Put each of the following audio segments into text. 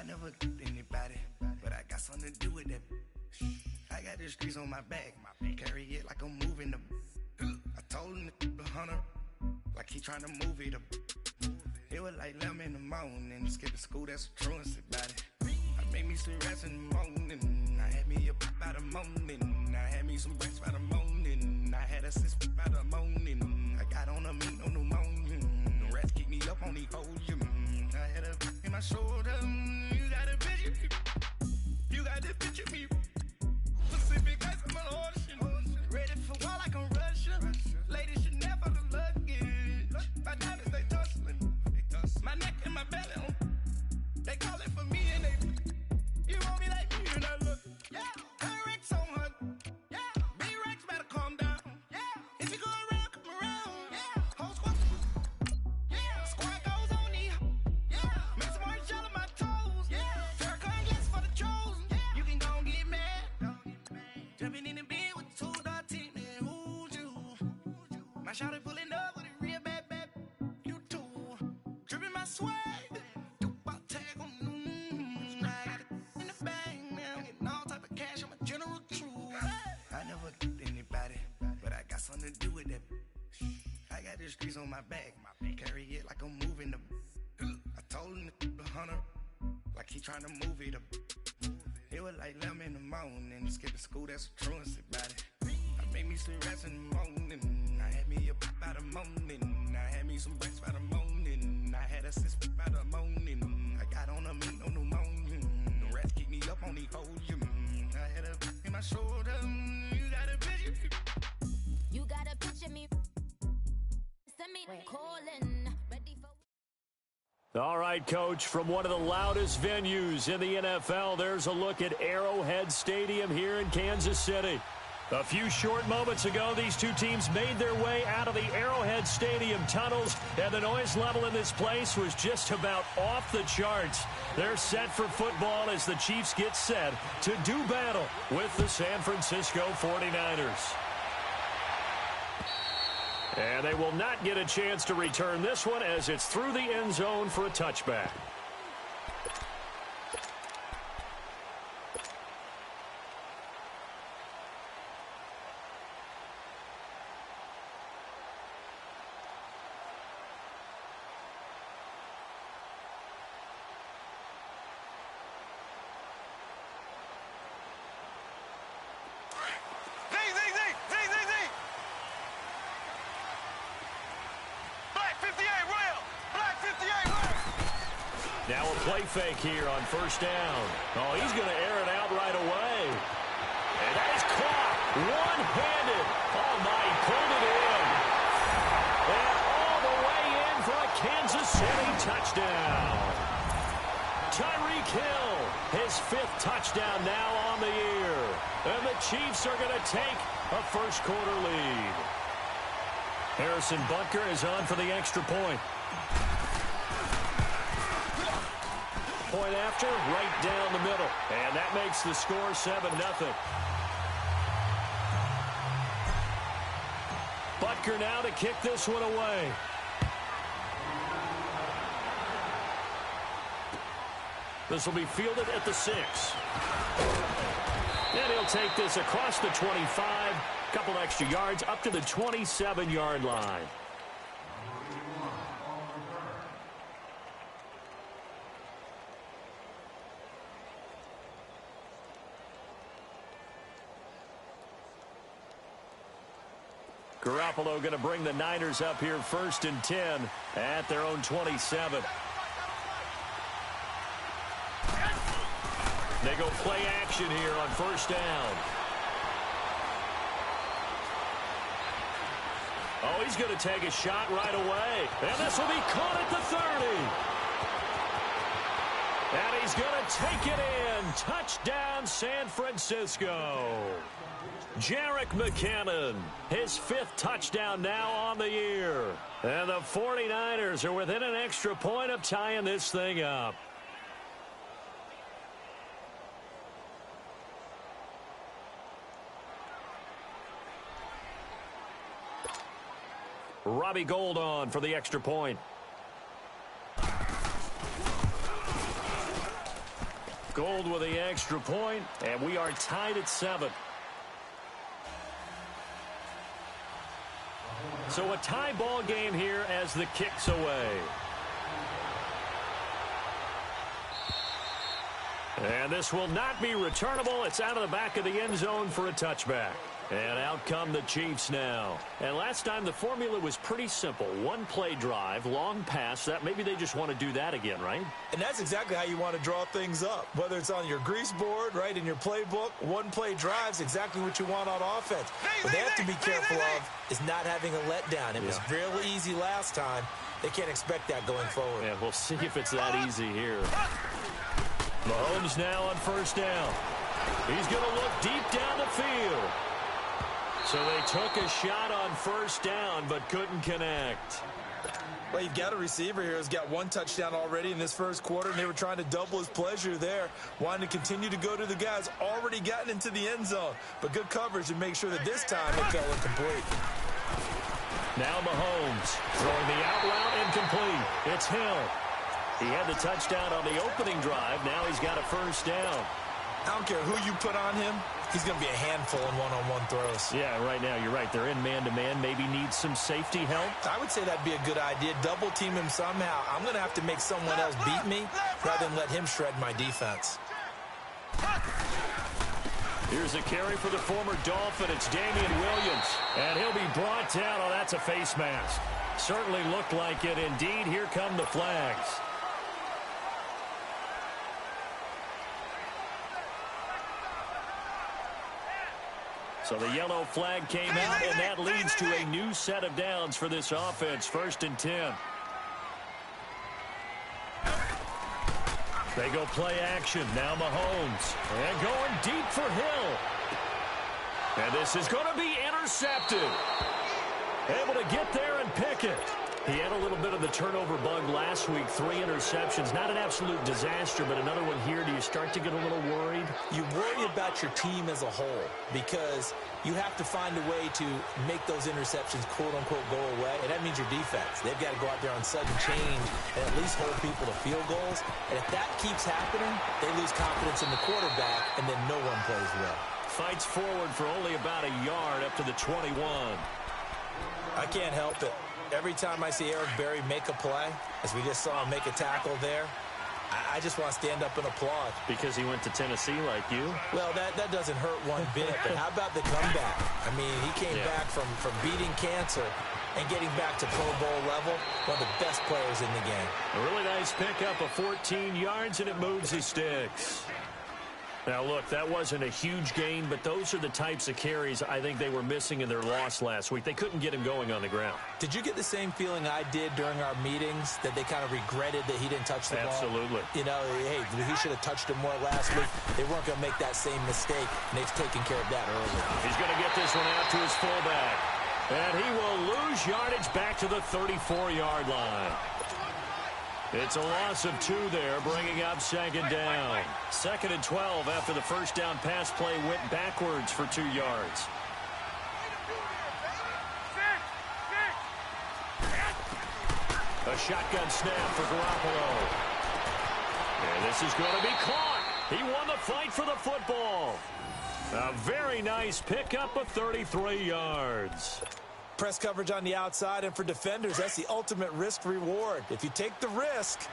never anybody, but I got something to do with that. I got the streets on my back, carry it like I'm moving the. I told him the hunter, like he trying to move it up. It was like 11 in the morning, skipping school, that's a truancy about it. I made me some rest in the morning, I had me up by the morning, I had me some breaks by the morning, I had a sis by the morning, I got on a meat, no pneumonia, the rats keep me up on the podium, I had a in my shoulder, you got a picture me, you got to picture me, Pacific ice on my ocean, ready for war like I'm Russia, ladies should never the luggage, my diamonds they tussling, my neck and my belly on, they call it for me and they, you want me like me and I look, yeah, Rex on her, yeah, B-Rex better calm down, yeah, if you go around, come around, yeah, whole squad, yeah, squad goes on me, yeah, make some orange gel on my toes, yeah, Farrakhan gets for the chosen, yeah, you can go and get mad, jumping in the bed with 2 dark teeth, man, who's you, my shawty pulling up with a real bad, you too, dripping my swag, something to do with that. I got the streets on my back, carry it like I'm moving the. I told him the hunter, like he trying to move it up. It was like 11 in the morning, skipping school, that's a truancy about it. I made me some rest in the morning, I had me up by the morning, I had me some breaks by the morning, I had a sis by the morning, I got on a meat, no pneumonia, the rats keep me up on the podium, I had a in my shoulder, you got a picture. You gotta picture me. Send me calling. Ready for. All right, Coach, from one of the loudest venues in the NFL, there's a look at Arrowhead Stadium here in Kansas City. A few short moments ago, these two teams made their way out of the Arrowhead Stadium tunnels, and the noise level in this place was just about off the charts. They're set for football as the Chiefs get set to do battle with the San Francisco 49ers. And they will not get a chance to return this one as it's through the end zone for a touchback. Now a play fake here on first down. Oh, he's going to air it out right away. And that is caught one-handed. Oh, my, he pulled it in. And all the way in for a Kansas City touchdown. Tyreek Hill, his 5th touchdown now on the year. And the Chiefs are going to take a first-quarter lead. Harrison Butker is on for the extra point. Point after, right down the middle. And that makes the score 7-0. Butker now to kick this one away. This will be fielded at the 6. And he'll take this across the 25. Couple extra yards up to the 27-yard line. Garoppolo going to bring the Niners up here 1st and 10 at their own 27. They go play action here on first down. Oh, he's going to take a shot right away. And this will be caught at the 30. And he's going to take it in. Touchdown, San Francisco. Jerick McKinnon, his 5th touchdown now on the year. And the 49ers are within an extra point of tying this thing up. Robbie Gould on for the extra point. Gold with the extra point, and we are tied at 7. So a tie ball game here as the kick's away. And this will not be returnable. It's out of the back of the end zone for a touchback. And out come the Chiefs now. And last time the formula was pretty simple. One play drive, long pass. That maybe they just want to do that again, right? And that's exactly how you want to draw things up. Whether it's on your grease board, right, in your playbook, one play drive's exactly what you want on offense. What they have to be careful of is not having a letdown. It was real easy last time. They can't expect that going forward. Yeah, we'll see if it's that easy here. Mahomes now on first down. He's going to look deep down the field. So they took a shot on first down but couldn't connect. Well, you've got a receiver here who's got one touchdown already in this first quarter, and they were trying to double his pleasure there, wanting to continue to go to the guys already gotten into the end zone. But good coverage to make sure that this time it fell incomplete. Now Mahomes throwing the out route incomplete. It's Hill. He had the touchdown on the opening drive. Now he's got a first down. I don't care who you put on him. He's going to be a handful in one-on-one throws. Yeah, right now you're right. They're in man-to-man. Maybe needs some safety help. I would say that'd be a good idea. Double team him somehow. I'm going to have to make someone else beat me rather than let him shred my defense. Here's a carry for the former Dolphin. It's Damian Williams. And he'll be brought down. Oh, that's a face mask. Certainly looked like it. Indeed, here come the flags. So the yellow flag came out, and that leads to a new set of downs for this offense. 1st and 10. They go play action. Now Mahomes. And going deep for Hill. And this is going to be intercepted. Able to get there and pick it. He had a little bit of the turnover bug last week. 3 interceptions. Not an absolute disaster, but another one here. Do you start to get a little worried? You worry about your team as a whole because you have to find a way to make those interceptions, quote-unquote, go away, and that means your defense. They've got to go out there on sudden change and at least hold people to field goals. And if that keeps happening, they lose confidence in the quarterback, and then no one plays well. Fights forward for only about a yard up to the 21. I can't help it. Every time I see Eric Berry make a play, as we just saw him make a tackle there, I just want to stand up and applaud. Because he went to Tennessee like you? Well, that doesn't hurt one bit. But how about the comeback? I mean, he came back from beating cancer and getting back to Pro Bowl level. One of the best players in the game. A really nice pickup of 14 yards, and it moves the sticks. Now, look, that wasn't a huge gain, but those are the types of carries I think they were missing in their loss last week. They couldn't get him going on the ground. Did you get the same feeling I did during our meetings, that they kind of regretted that he didn't touch the ball? Absolutely. You know, hey, he should have touched him more last week. They weren't going to make that same mistake, and they've taken care of that earlier. He's going to get this one out to his fullback. And he will lose yardage back to the 34-yard line. It's a loss of 2 there, bringing up 2nd down. 2nd and 12 after the first down pass play went backwards for 2 yards. A shotgun snap for Garoppolo. And this is going to be caught. He won the fight for the football. A very nice pickup of 33 yards. Press coverage on the outside, and for defenders, that's the ultimate risk-reward. If you take the risk,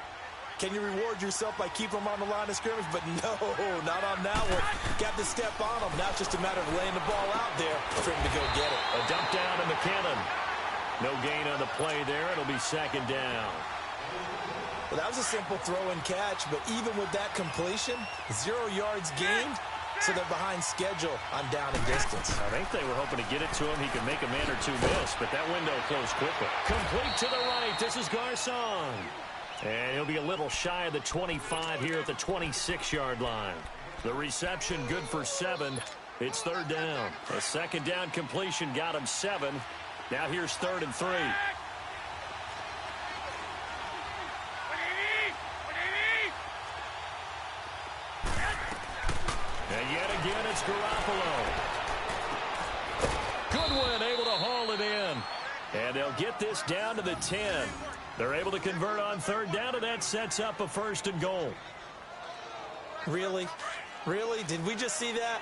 can you reward yourself by keeping them on the line of scrimmage? But no, not on that one. Got to step on them. Now it's just a matter of laying the ball out there for him to go get it. A dump down to McKinnon. No gain on the play there. It'll be 2nd down. Well, that was a simple throw and catch, but even with that completion, 0 yards gained. So they're behind schedule on down and distance. I think they were hoping to get it to him. He could make a man or 2 miss, but that window closed quickly. Complete to the right. This is Garcon. And he'll be a little shy of the 25 here at the 26-yard line. The reception good for 7. It's 3rd down. A 2nd down completion got him 7. Now here's 3rd and 3. And yet again, it's Garoppolo. Goodwin able to haul it in. And they'll get this down to the 10. They're able to convert on 3rd down, and that sets up a 1st and goal. Really? Really? Did we just see that?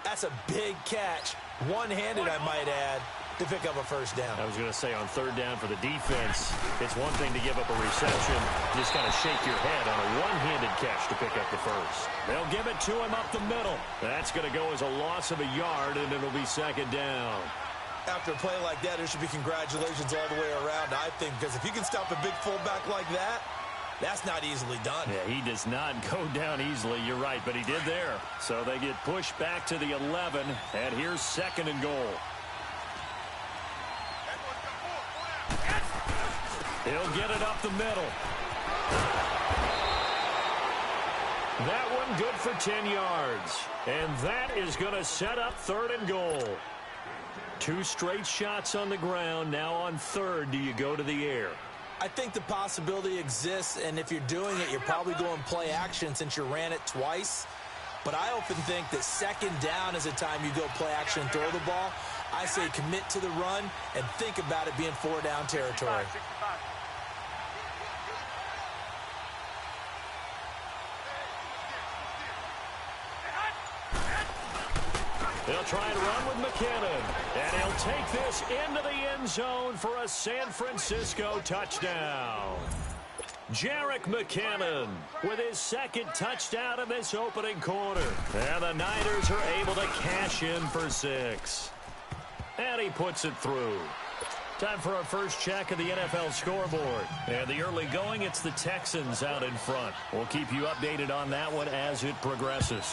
That's a big catch. One-handed, I might add, to pick up a first down. I was going to say on third down for the defense, it's one thing to give up a reception. Just kind of shake your head on a one-handed catch to pick up the first. They'll give it to him up the middle. That's going to go as a loss of a yard, and it'll be second down. After a play like that, there should be congratulations all the way around, I think, because if you can stop a big fullback like that, that's not easily done. Yeah, he does not go down easily, you're right, but he did there. So they get pushed back to the 11, and here's second and goal. He'll get it up the middle. That one good for 10 yards. And that is going to set up third and goal. 2 straight shots on the ground. Now on third, do you go to the air? I think the possibility exists, and if you're doing it, you're probably going play action since you ran it twice. But I often think that second down is a time you go play action and throw the ball. I say commit to the run and think about it being 4-down territory. They'll try and run with McKinnon, and he'll take this into the end zone for a San Francisco touchdown. Jerick McKinnon with his second touchdown in this opening quarter. And the Niners are able to cash in for 6. And he puts it through. Time for our first check of the NFL scoreboard. And the early going, it's the Texans out in front. We'll keep you updated on that one as it progresses.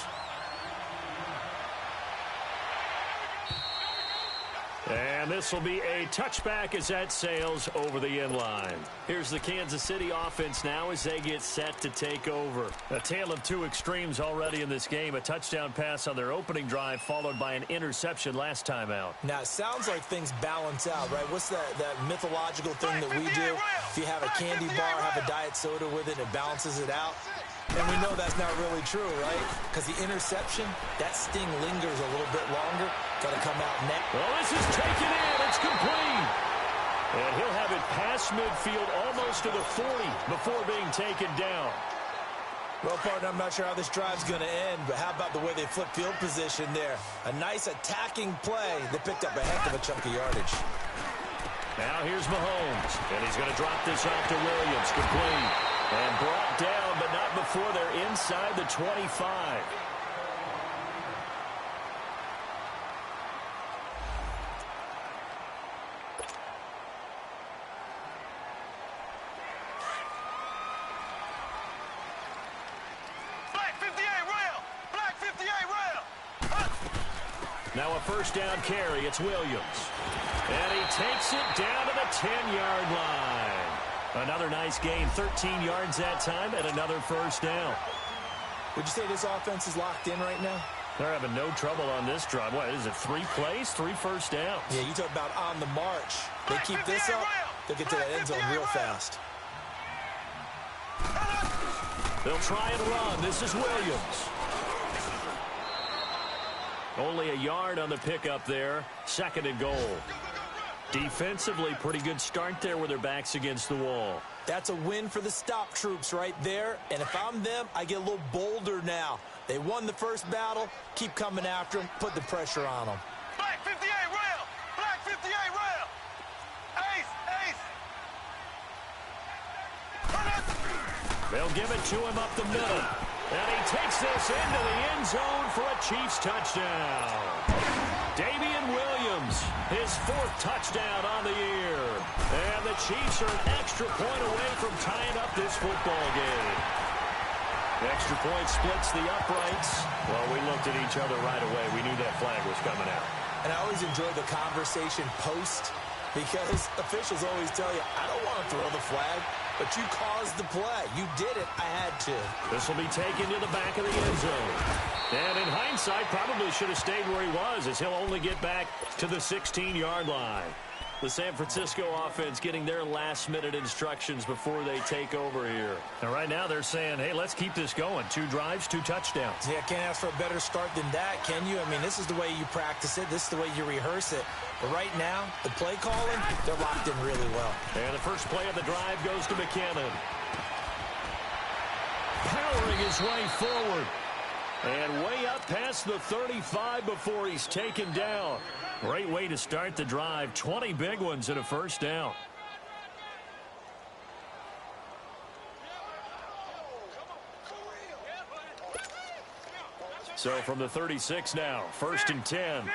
And this will be a touchback as that sails over the end line. Here's the Kansas City offense now as they get set to take over. A tale of 2 extremes already in this game. A touchdown pass on their opening drive followed by an interception last time out. Now, it sounds like things balance out, right? What's that mythological thing that we do? If you have a candy bar, have a diet soda with it, it balances it out. And we know that's not really true, right? Because the interception, that sting lingers a little bit longer. Got to come out next. Well, this is taken in. It's complete. And he'll have it past midfield almost to the 40 before being taken down. Well, partner, I'm not sure how this drive's going to end, but how about the way they flip field position there? A nice attacking play that picked up a heck of a chunk of yardage. Now here's Mahomes, and he's going to drop this off to Williams, complete. And brought down, but not before they're inside the 25. Black 58 rail! Black 58 rail! Now a first down carry. It's Williams. And he takes it down to the 10-yard line. Another nice gain, 13 yards that time, and another first down. Would you say this offense is locked in right now? They're having no trouble on this drive. What is it, 3 plays, 3 first downs? Yeah, you talk about on the march. They keep this up, they'll get to that end zone real fast. They'll try and run. This is Williams. Only a yard on the pickup there. Second and goal. Defensively, pretty good start there with their backs against the wall. That's a win for the stop troops right there. And if I'm them, I get a little bolder now. They won the first battle. Keep coming after them. Put the pressure on them. Black 58 rail! Black 58 rail! Ace! Ace! They'll give it to him up the middle. And he takes this into the end zone for a Chiefs touchdown. Damian Williams, his 4th touchdown on the year. And the Chiefs are an extra point away from tying up this football game. Extra point splits the uprights. Well, we looked at each other right away. We knew that flag was coming out. And I always enjoy the conversation post because officials always tell you, I don't want to throw the flag, but you caused the play. You did it. I had to. This will be taken to the back of the end zone. And in hindsight, probably should have stayed where he was as he'll only get back to the 16-yard line. The San Francisco offense getting their last-minute instructions before they take over here. And right now they're saying, hey, let's keep this going. 2 drives, 2 touchdowns. Yeah, can't ask for a better start than that, can you? I mean, this is the way you practice it. This is the way you rehearse it. But right now, the play calling, they're locked in really well. And the first play of the drive goes to McKinnon. Powering his way forward. And way up past the 35 before he's taken down. Great way to start the drive. 20 big ones and a first down. So from the 36 now, 1st and 10.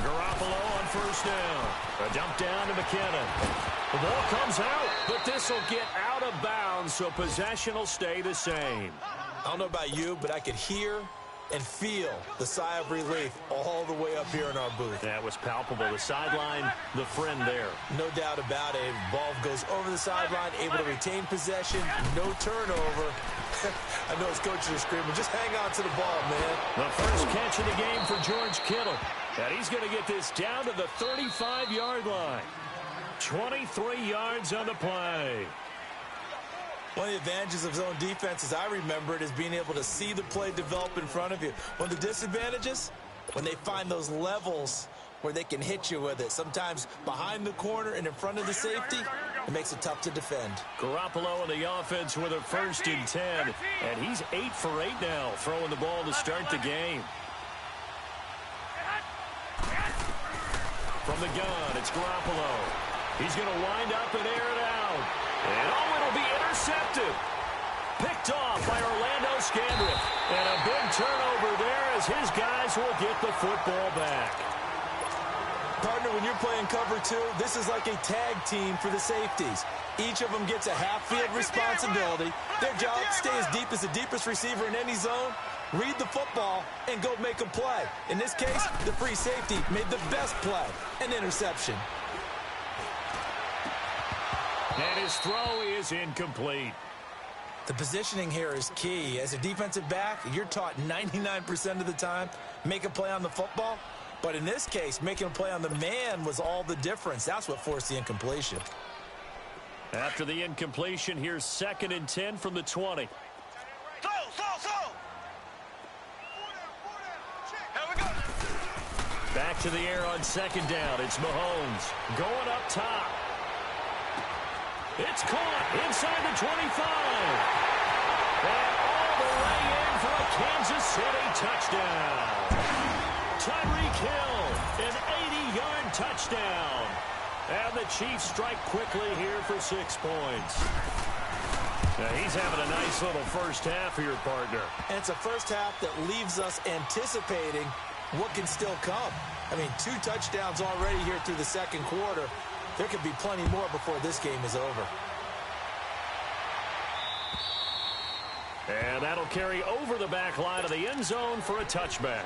Garoppolo on 1st down. A dump down to McKinnon. The ball comes out, but this will get out of bounds, so possession will stay the same. I don't know about you, but I could hear and feel the sigh of relief all the way up here in our booth. That was palpable. The sideline, the friend there. No doubt about it. Ball goes over the sideline, able to retain possession, no turnover. I know his coaches are screaming, just hang on to the ball, man. The first catch of the game for George Kittle. And he's going to get this down to the 35-yard line. 23 yards on the play. One of the advantages of zone defense, as I remember it, is being able to see the play develop in front of you. One of the disadvantages, when they find those levels where they can hit you with it, sometimes behind the corner and in front of the safety, it makes it tough to defend. Garoppolo in the offense with a 1st and 10, and he's 8 for 8 now, throwing the ball to start the game. From the gun, it's Garoppolo. He's going to wind up and air it out. And it'll be intercepted. Picked off by Orlando Scandrick. And a big turnover there as his guys will get the football back. Partner, when you're playing cover 2, this is like a tag team for the safeties. Each of them gets a half-field responsibility. Their job, stay as deep as the deepest receiver in any zone, read the football, and go make a play. In this case, the free safety made the best play, an interception. And his throw is incomplete. The positioning here is key. As a defensive back, you're taught 99% of the time, make a play on the football. But in this case, making a play on the man was all the difference. That's what forced the incompletion. After the incompletion, here's 2nd and 10 from the 20. Slow. Here we go. Back to the air on 2nd down. It's Mahomes going up top. It's caught inside the 25. And all the way in for a Kansas City touchdown. Tyreek Hill, an 80-yard touchdown. And the Chiefs strike quickly here for 6 points. Now he's having a nice little first half here, partner. And it's a first half that leaves us anticipating what can still come. I mean, 2 touchdowns already here through the 2nd quarter. There could be plenty more before this game is over. And that'll carry over the back line of the end zone for a touchback.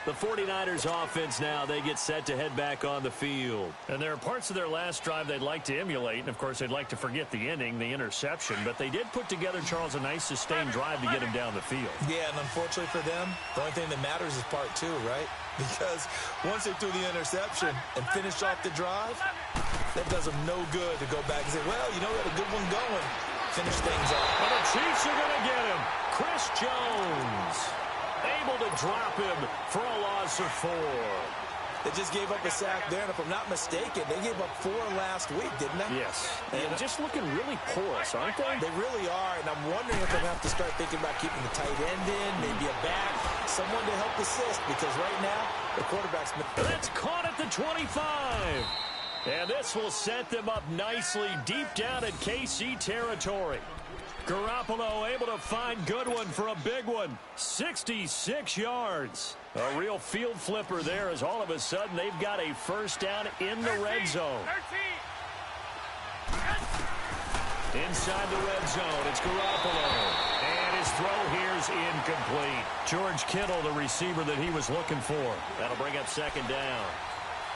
The 49ers offense now, they get set to head back on the field. And there are parts of their last drive they'd like to emulate. And, of course, they'd like to forget the ending, the interception. But they did put together, Charles, a nice sustained drive to get him down the field. Yeah, and unfortunately for them, the only thing that matters is part 2, right? Because once they threw the interception and finished off the drive, that does them no good to go back and say, well, you know, we had a good one going. Finish things off. And the Chiefs are going to get him. Chris Jones able to drop him for a loss of 4. They just gave up a sack there, and if I'm not mistaken, they gave up 4 last week, didn't they? Yes. And just looking really porous, aren't they? They really are, and I'm wondering if they're going to have to start thinking about keeping the tight end in, maybe a back, someone to help assist, because right now, the quarterback's... That's caught at the 25. And this will set them up nicely deep down in KC territory. Garoppolo able to find Goodwin for a big one. 66 yards. A real field flipper there as all of a sudden they've got a first down in the red zone. Inside the red zone, it's Garoppolo. And his throw here is incomplete. George Kittle, the receiver that he was looking for. That'll bring up 2nd down.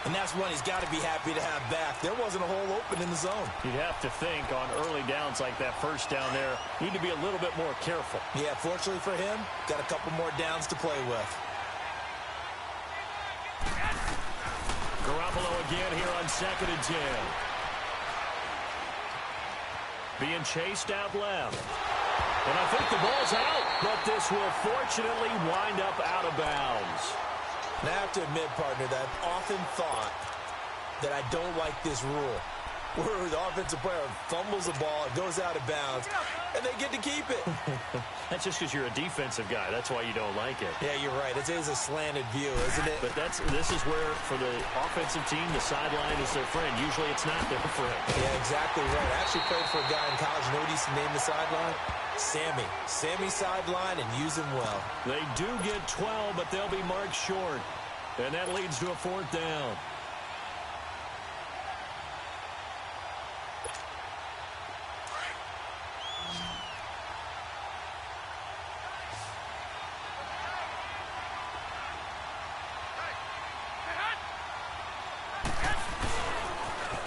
And that's one he's got to be happy to have back. There wasn't a hole open in the zone. You'd have to think on early downs like that first down there, need to be a little bit more careful. Yeah, fortunately for him, got a couple more downs to play with. Garoppolo again here on 2nd and 10. Being chased out left. And I think the ball's out, but this will fortunately wind up out of bounds. And I have to admit, partner, that I've often thought that I don't like this rule. where the offensive player fumbles the ball, it goes out of bounds, and they get to keep it. That's just because you're a defensive guy. That's why you don't like it. Yeah, you're right. It is a slanted view, isn't it? But this is where, for the offensive team, the sideline is their friend. Usually it's not their friend. Yeah, exactly right. I actually played for a guy in college. You know what he used to name the sideline? Sammy. Sammy sideline, and use him well. They do get 12, but they'll be marked short. And that leads to a 4th down.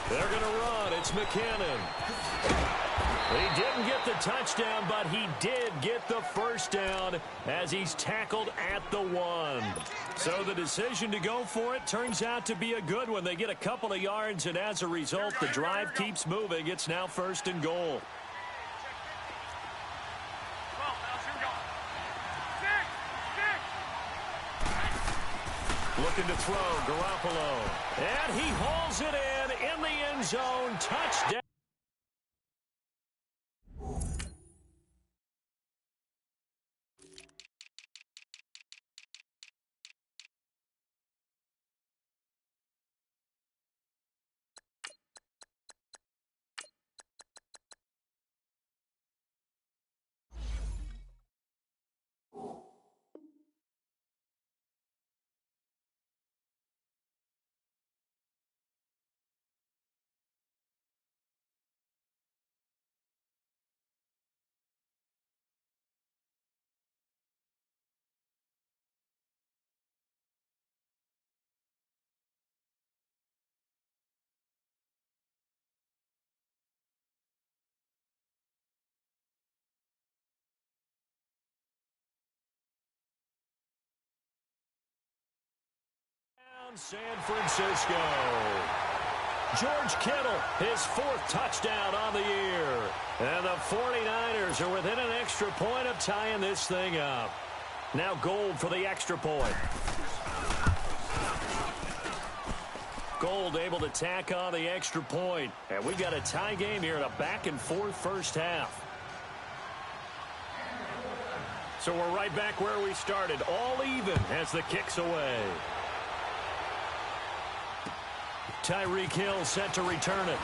They're going to run. It's McKinnon. He didn't get the touchdown, but he did get the first down as he's tackled at the 1. So the decision to go for it turns out to be a good one. They get a couple of yards, and as a result, the drive keeps moving. It's now 1st and goal. Looking to throw, Garoppolo. And he hauls it in the end zone. Touchdown. San Francisco. George Kittle, his 4th touchdown on the year. And the 49ers are within an extra point of tying this thing up. Now Gold for the extra point. Gold able to tack on the extra point. And we got a tie game here in a back-and-forth first half. So we're right back where we started, all even as the kick's away. Tyreek Hill set to return it.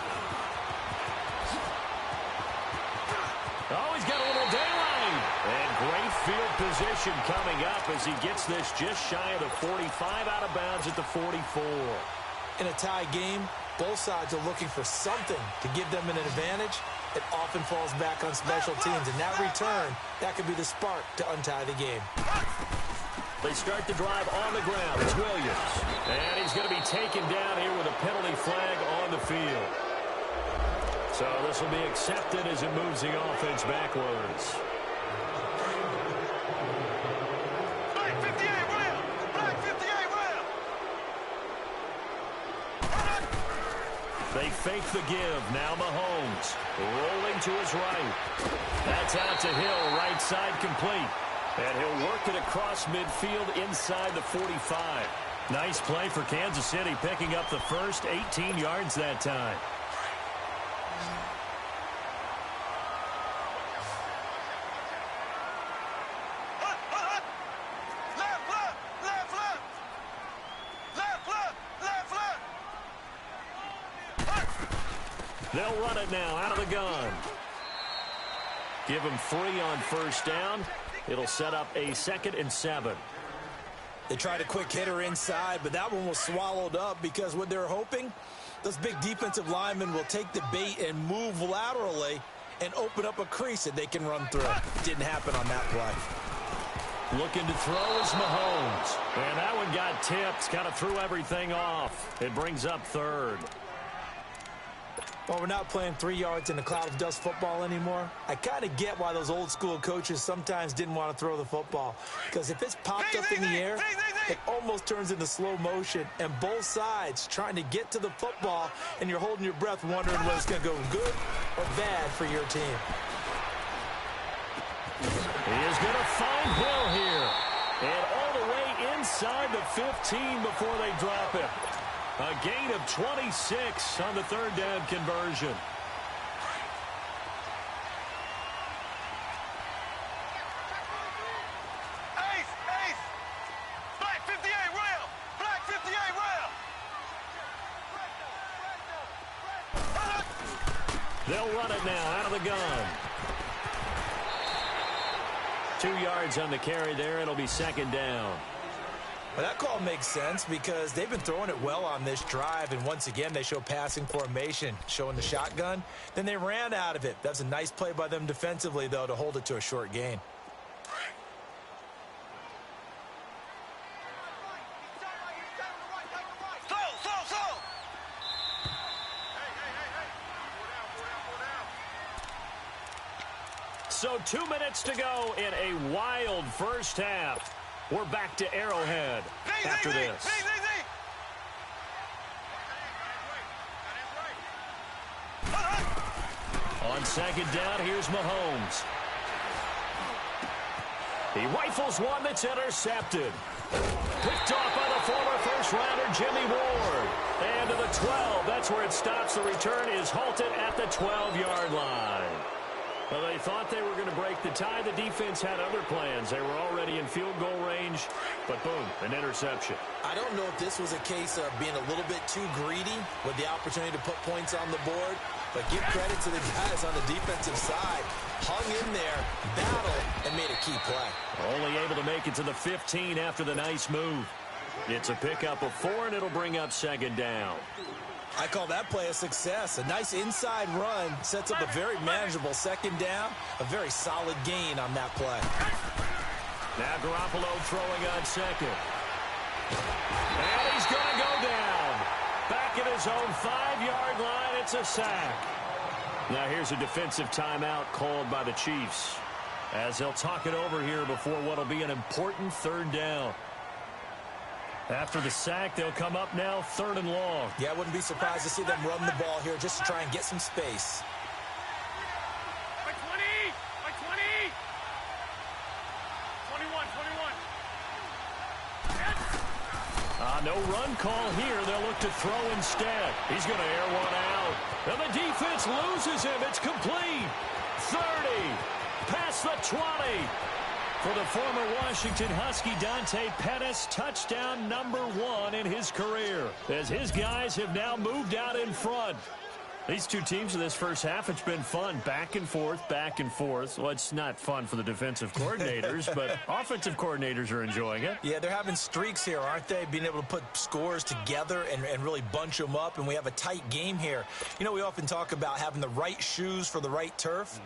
Oh, he's got a little daylight. And great field position coming up as he gets this just shy of the 45, out of bounds at the 44. In a tie game, both sides are looking for something to give them an advantage. It often falls back on special teams. And that return, that could be the spark to untie the game. They start the drive on the ground. It's Williams. And he's going to be taken down here with a penalty flag on the field. So this will be accepted as it moves the offense backwards. Black 58, Will! Black 58, Will! They fake the give. Now Mahomes rolling to his right. That's out to Hill, right side complete. And he'll work it across midfield inside the 45. Nice play for Kansas City, picking up the first 18 yards that time. They'll run it now out of the gun. Give him 3 on first down. It'll set up a 2nd and 7. They tried a quick hitter inside, but that one was swallowed up because what they're hoping, those big defensive linemen will take the bait and move laterally and open up a crease that they can run through. Didn't happen on that play. Looking to throw is Mahomes. And that one got tipped, kind of threw everything off. It brings up 3rd. Well, we're not playing 3 yards in a cloud of dust football anymore. I kind of get why those old school coaches sometimes didn't want to throw the football. Because if it's popped up in the air, it almost turns into slow motion. And both sides trying to get to the football, and you're holding your breath wondering whether it's going to go good or bad for your team. He is going to find Hill here. And all the way inside the 15 before they drop it. A gain of 26 on the third down conversion. Ace, ace. Black 58 rail. Black 58 rail. They'll run it now out of the gun. 2 yards on the carry there. It'll be second down. Well, that call makes sense because they've been throwing it well on this drive, and once again they show passing formation, showing the shotgun. Then they ran out of it. That's a nice play by them defensively, though, to hold it to a short gain. So 2 minutes to go in a wild first half. We're back to Arrowhead after this. On second down, here's Mahomes. He rifles one that's intercepted. Picked off by the former first-rounder Jimmy Ward. And to the 12. That's where it stops. The return is halted at the 12-yard line. Well, they thought they were going to break the tie. The defense had other plans. They were already in field goal range, but boom, an interception. I don't know if this was a case of being a little bit too greedy with the opportunity to put points on the board, but give credit to the guys on the defensive side. Hung in there, battled, and made a key play. Only able to make it to the 15 after the nice move. It's a pickup of 4, and it'll bring up second down. I call that play a success. A nice inside run sets up a very manageable second down. A very solid gain on that play. Now Garoppolo throwing on second. And he's going to go down. Back at his own 5-yard line. It's a sack. Now here's a defensive timeout called by the Chiefs, as they'll talk it over here before what will be an important third down. After the sack, they'll come up now, 3rd and long. Yeah, I wouldn't be surprised to see them run the ball here just to try and get some space. By 20! By 20! 21, 21. No run call here. They'll look to throw instead. He's going to air one out. And the defense loses him. It's complete. 30. Past the 20. For the former Washington Husky, Dante Pettis, touchdown number 1 in his career, as his guys have now moved out in front. These two teams in this first half, it's been fun. Back and forth, back and forth. Well, it's not fun for the defensive coordinators, but offensive coordinators are enjoying it. Yeah, they're having streaks here, aren't they? Being able to put scores together and really bunch them up, and we have a tight game here. You know, we often talk about having the right shoes for the right turf.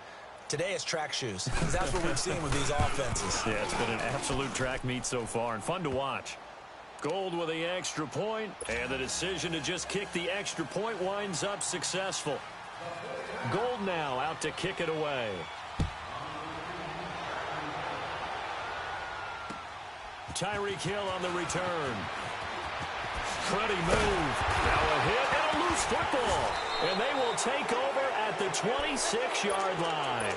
Today it's track shoes, because that's what we've seen with these offenses. Yeah, it's been an absolute track meet so far, and fun to watch. Gold with the extra point, and the decision to just kick the extra point winds up successful. Gold now out to kick it away. Tyreek Hill on the return. Pretty move. Now a hit and a loose football. And they will take over at the 26-yard line.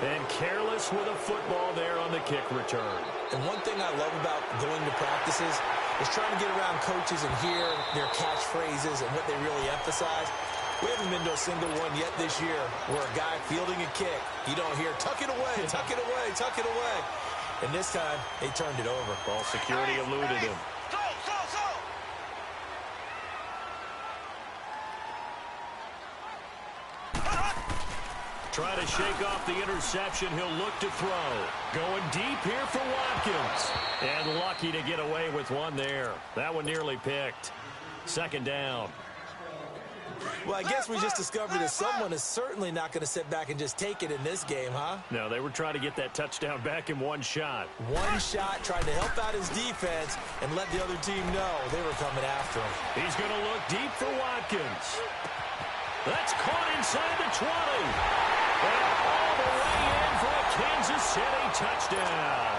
And careless with a football there on the kick return. And one thing I love about going to practices is trying to get around coaches and hear their catchphrases and what they really emphasize. We haven't been to a single one yet this year where a guy fielding a kick, you don't hear, tuck it away, tuck it away, tuck it away. And this time, they turned it over. Ball security eluded him. Trying to shake off the interception. He'll look to throw. Going deep here for Watkins. And lucky to get away with one there. That one nearly picked. Second down. Well, I guess we just discovered that someone is certainly not going to sit back and just take it in this game, huh? No, they were trying to get that touchdown back in one shot. One shot, trying to help out his defense and let the other team know they were coming after him. He's going to look deep for Watkins. That's caught inside the 20. And all the way in for a Kansas City touchdown.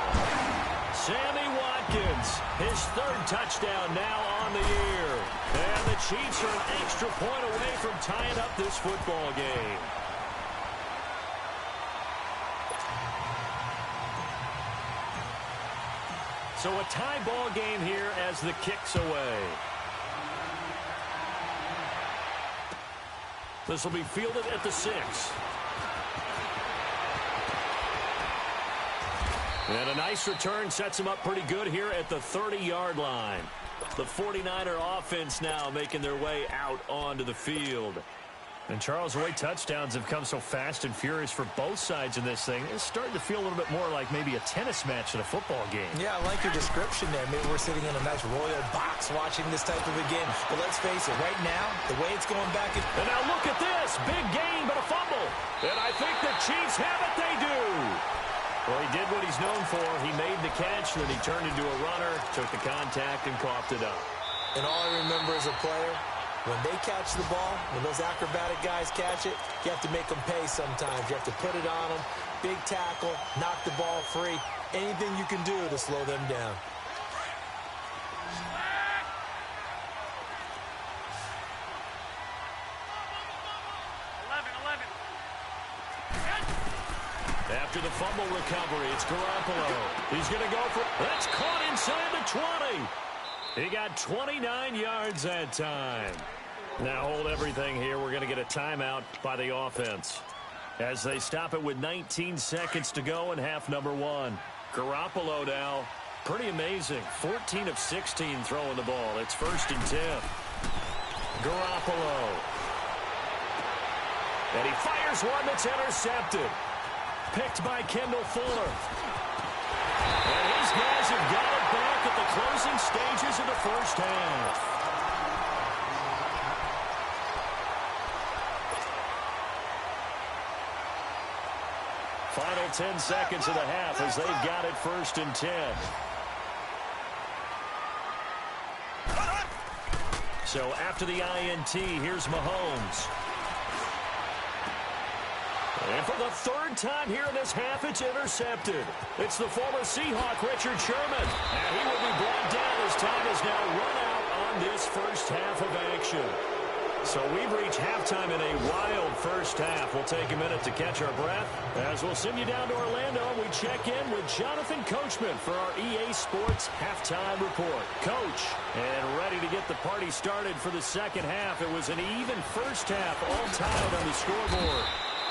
Sammy Watkins, his 3rd touchdown now on the year. And the Chiefs are an extra point away from tying up this football game. So a tie ball game here as the kick's away. This will be fielded at the 6. And a nice return sets him up pretty good here at the 30-yard line. The 49er offense now making their way out onto the field. And Charles, the way touchdowns have come so fast and furious for both sides in this thing, it's starting to feel a little bit more like maybe a tennis match in a football game. Yeah, I like your description there. Maybe we're sitting in a nice royal box watching this type of a game. But let's face it, right now, the way it's going back... And now look at this. Big gain, but a fumble. And I think the Chiefs have it. They do. Well, he did what he's known for. He made the catch, then he turned into a runner, took the contact, and coughed it up. And all I remember as a player... when they catch the ball, when those acrobatic guys catch it, you have to make them pay sometimes. You have to put it on them, big tackle, knock the ball free. Anything you can do to slow them down. After the fumble recovery, it's Garoppolo. He's going to go for... That's caught inside the 20. He got 29 yards that time. Now hold everything here. We're going to get a timeout by the offense as they stop it with 19 seconds to go in half number 1. Garoppolo now, pretty amazing. 14 of 16 throwing the ball. It's 1st and 10. Garoppolo. And he fires one that's intercepted. Picked by Kendall Fuller. And his guys have got it back at the closing stages of the first half. Final 10 seconds of the half as they've got it 1st and 10. So after the INT, here's Mahomes. And for the 3rd time here in this half, it's intercepted. It's the former Seahawk, Richard Sherman. And he will be brought down as time has now run out on this first half of action. So we've reached halftime in a wild first half. We'll take a minute to catch our breath as we'll send you down to Orlando. We check in with Jonathan Coachman for our EA Sports Halftime Report. Coach, and ready to get the party started for the second half. It was an even first half, all tied on the scoreboard.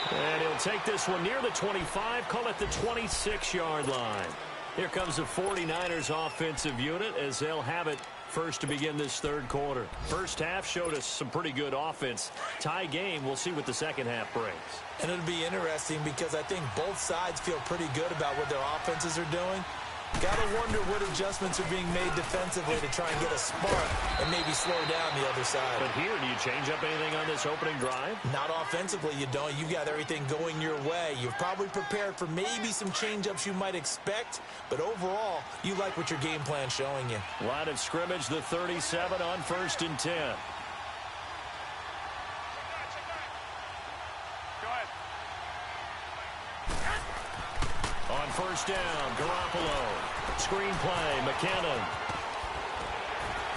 And he'll take this one near the 25, call it the 26-yard line. Here comes the 49ers offensive unit as they'll have it first to begin this third quarter. First half showed us some pretty good offense. Tie game, we'll see what the second half brings. And it'll be interesting because I think both sides feel pretty good about what their offenses are doing. Got to wonder what adjustments are being made defensively to try and get a spark and maybe slow down the other side. But here, do you change up anything on this opening drive? Not offensively, you don't. You got everything going your way. You've probably prepared for maybe some change-ups you might expect, but overall, you like what your game plan's showing you. Line of scrimmage, the 37 on 1st and 10. On first down, Garoppolo. Screen play, McKinnon.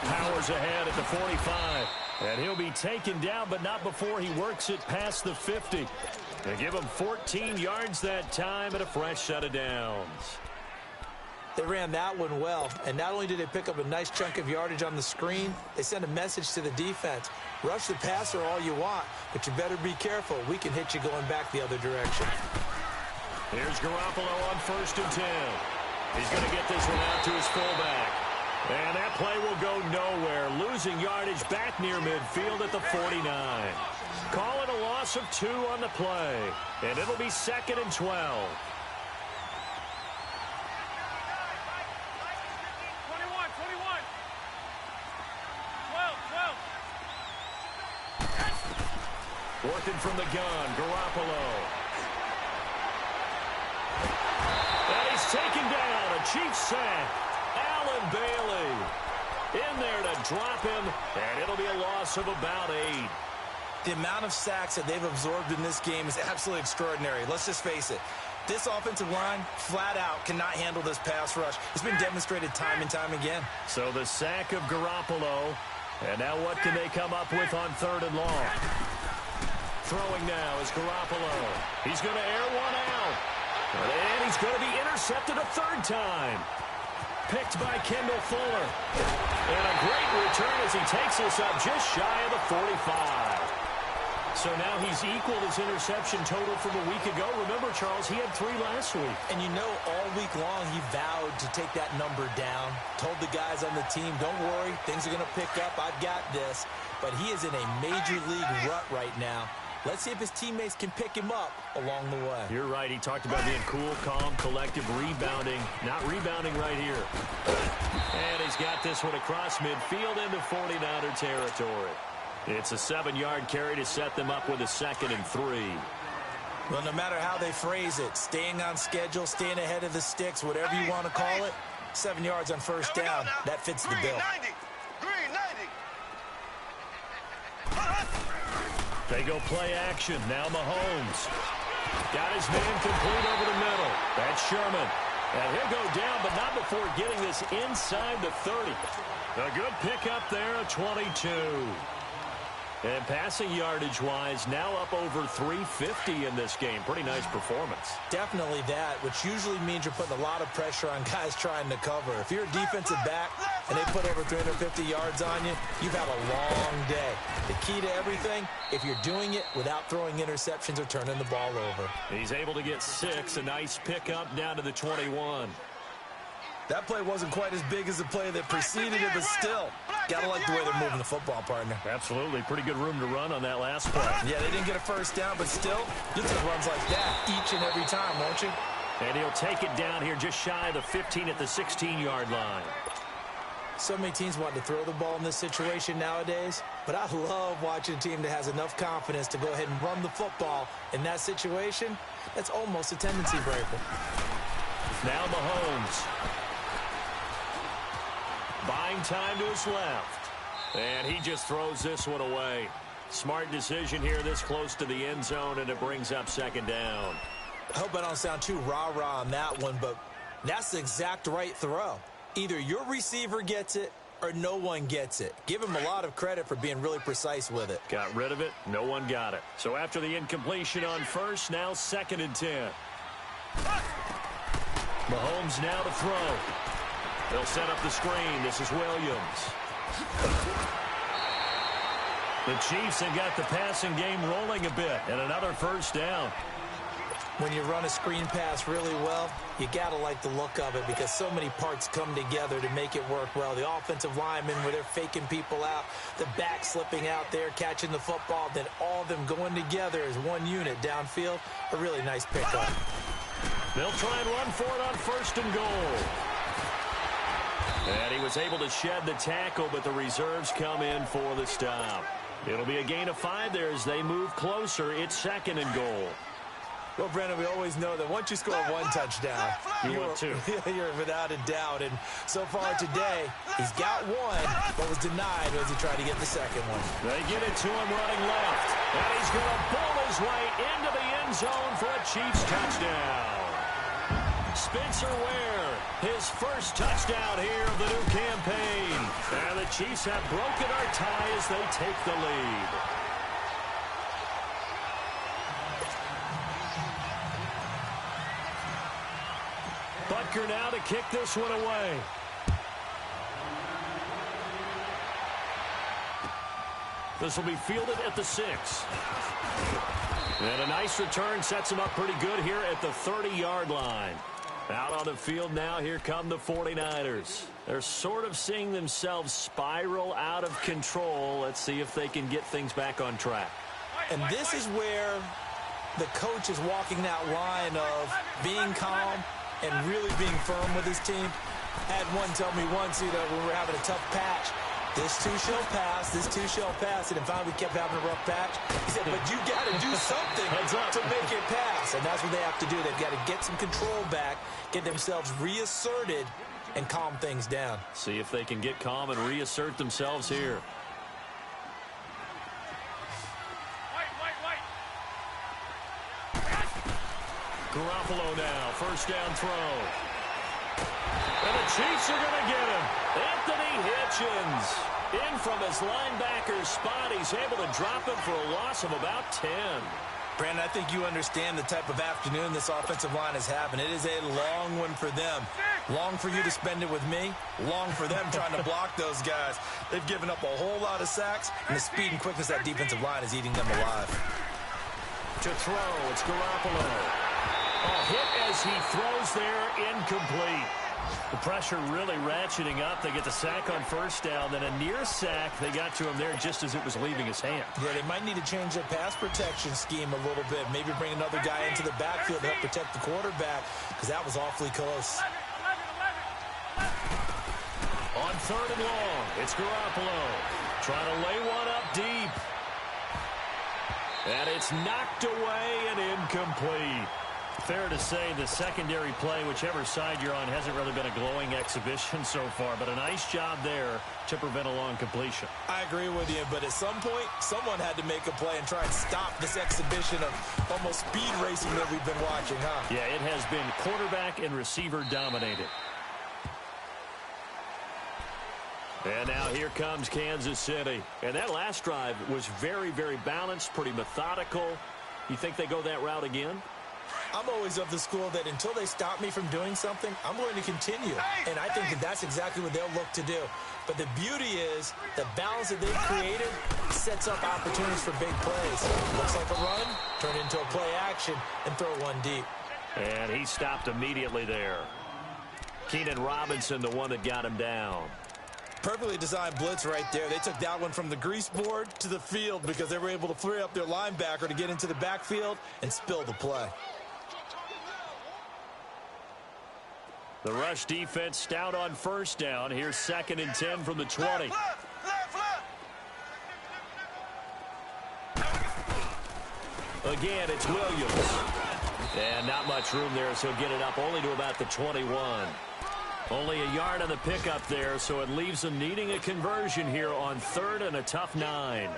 Powers ahead at the 45. And he'll be taken down, but not before he works it past the 50. They give him 14 yards that time and a fresh set of downs. They ran that one well, and not only did they pick up a nice chunk of yardage on the screen, they sent a message to the defense. Rush the passer all you want, but you better be careful. We can hit you going back the other direction. Here's Garoppolo on 1st and 10. He's going to get this one out to his fullback. And that play will go nowhere. Losing yardage back near midfield at the 49. Call it a loss of 2 on the play. And it'll be 2nd and 12. 21. Working from the gun, Garoppolo. And he's taken down. A Chiefs sack. Allen Bailey in there to drop him, and it'll be a loss of about 8. The amount of sacks that they've absorbed in this game is absolutely extraordinary. Let's just face it. This offensive line, flat out, cannot handle this pass rush. It's been demonstrated time and time again. So the sack of Garoppolo, and now what can they come up with on 3rd and long? Throwing now is Garoppolo. He's going to air one out. And he's going to be intercepted a 3rd time. Picked by Kendall Fuller. And a great return as he takes us up just shy of the 45. So now he's equaled his interception total from a week ago. Remember, Charles, he had 3 last week. And you know, all week long he vowed to take that number down. Told the guys on the team, don't worry, things are going to pick up. I've got this. But he is in a major league rut right now. Let's see if his teammates can pick him up along the way. You're right. He talked about being cool, calm, collective, rebounding. Not rebounding right here. And he's got this one across midfield into 49er territory. It's a 7-yard carry to set them up with a 2nd and 3. Well, no matter how they phrase it, staying on schedule, staying ahead of the sticks, whatever you want to call it, 7 yards on first down, that fits the bill. Green 90. They go play action. Now Mahomes. Got his man complete over the middle. That's Sherman. And he'll go down, but not before getting this inside the 30. A good pickup there, a 22. And passing yardage-wise, now up over 350 in this game. Pretty nice performance. Definitely that, which usually means you're putting a lot of pressure on guys trying to cover. If you're a defensive back and they put over 350 yards on you, you've had a long day. The key to everything, if you're doing it without throwing interceptions or turning the ball over. He's able to get 6, a nice pickup down to the 21. That play wasn't quite as big as the play that preceded it, but still, gotta like the way they're moving the football, partner. Absolutely. Pretty good room to run on that last play. Yeah, they didn't get a first down, but still, you'll take runs like that each and every time, won't you? And he'll take it down here just shy of the 15 at the 16-yard line. So many teams want to throw the ball in this situation nowadays, but I love watching a team that has enough confidence to go ahead and run the football. In that situation, that's almost a tendency breaker. Now Mahomes. Buying time to his left. And he just throws this one away. Smart decision here this close to the end zone, and it brings up 2nd down. I hope I don't sound too rah-rah on that one, but that's the exact right throw. Either your receiver gets it or no one gets it. Give him a lot of credit for being really precise with it. Got rid of it. No one got it. So after the incompletion on first, now 2nd and 10. Mahomes now to throw. They'll set up the screen. This is Williams. The Chiefs have got the passing game rolling a bit, and another first down. When you run a screen pass really well, you got to like the look of it because so many parts come together to make it work well. The offensive linemen, where they're faking people out, the back slipping out there, catching the football, then all of them going together as one unit downfield. A really nice pickup. They'll try and run for it on 1st and goal. And he was able to shed the tackle, but the reserves come in for the stop. It'll be a gain of 5 there as they move closer. It's 2nd and goal. Well, Brandon, we always know that once you score 1 touchdown, you're without a doubt. And so far today, he's got 1, but was denied as he tried to get the 2nd one. They get it to him running left. And he's going to pull his way into the end zone for a Chiefs touchdown. Spencer Ware, his first touchdown here of the new campaign. And the Chiefs have broken our tie as they take the lead. Butker now to kick this one away. This will be fielded at the 6. And a nice return sets him up pretty good here at the 30-yard line. Out on the field now, here come the 49ers. They're sort of seeing themselves spiral out of control. Let's see if they can get things back on track. And this is where the coach is walking that line of being calm and really being firm with his team. I had one tell me once, when we were having a tough patch, this too shall pass, this too shall pass. And finally we kept having a rough patch. He said, but you got to do something to make it pass. And that's what they have to do. They've got to get some control back, get themselves reasserted, and calm things down. See if they can get calm and reassert themselves here. Garoppolo now, first down throw. And the Chiefs are going to get him. Anthony Hitchens in from his linebacker spot. He's able to drop him for a loss of about 10. Brandon, I think you understand the type of afternoon this offensive line is having. It is a long one for them. Long for you to spend it with me. Long for them trying to block those guys. They've given up a whole lot of sacks, and the speed and quickness of that defensive line is eating them alive. To throw, it's Garoppolo. Hit as he throws there, incomplete. The pressure really ratcheting up. They get the sack on first down, then a near sack. They got to him there just as it was leaving his hand. Yeah, they might need to change their pass protection scheme a little bit. Maybe bring another guy into the backfield to help protect the quarterback, because that was awfully close. On third and long, it's Garoppolo trying to lay one up deep. And it's knocked away and incomplete. Fair to say the secondary play, whichever side you're on, hasn't really been a glowing exhibition so far, but a nice job there to prevent a long completion. I agree with you, but at some point, someone had to make a play and try and stop this exhibition of almost speed racing that we've been watching, huh? Yeah, it has been quarterback and receiver dominated. And now here comes Kansas City. And that last drive was very, very balanced, pretty methodical. You think they go that route again? I'm always of the school that until they stop me from doing something, I'm going to continue. And I think that that's exactly what they'll look to do. But the beauty is the balance that they've created sets up opportunities for big plays. Looks like a run, turn it into a play action, and throw one deep. And he stopped immediately there. Keenan Robinson, the one that got him down. Perfectly designed blitz right there. They took that one from the grease board to the field because they were able to free up their linebacker to get into the backfield and spill the play. The rush defense stout on first down. Here's 2nd and 10 from the 20. Left. Again, it's Williams. And not much room there, so get it up only to about the 21. Only a yard on the pickup there, so it leaves them needing a conversion here on 3rd and a tough 9.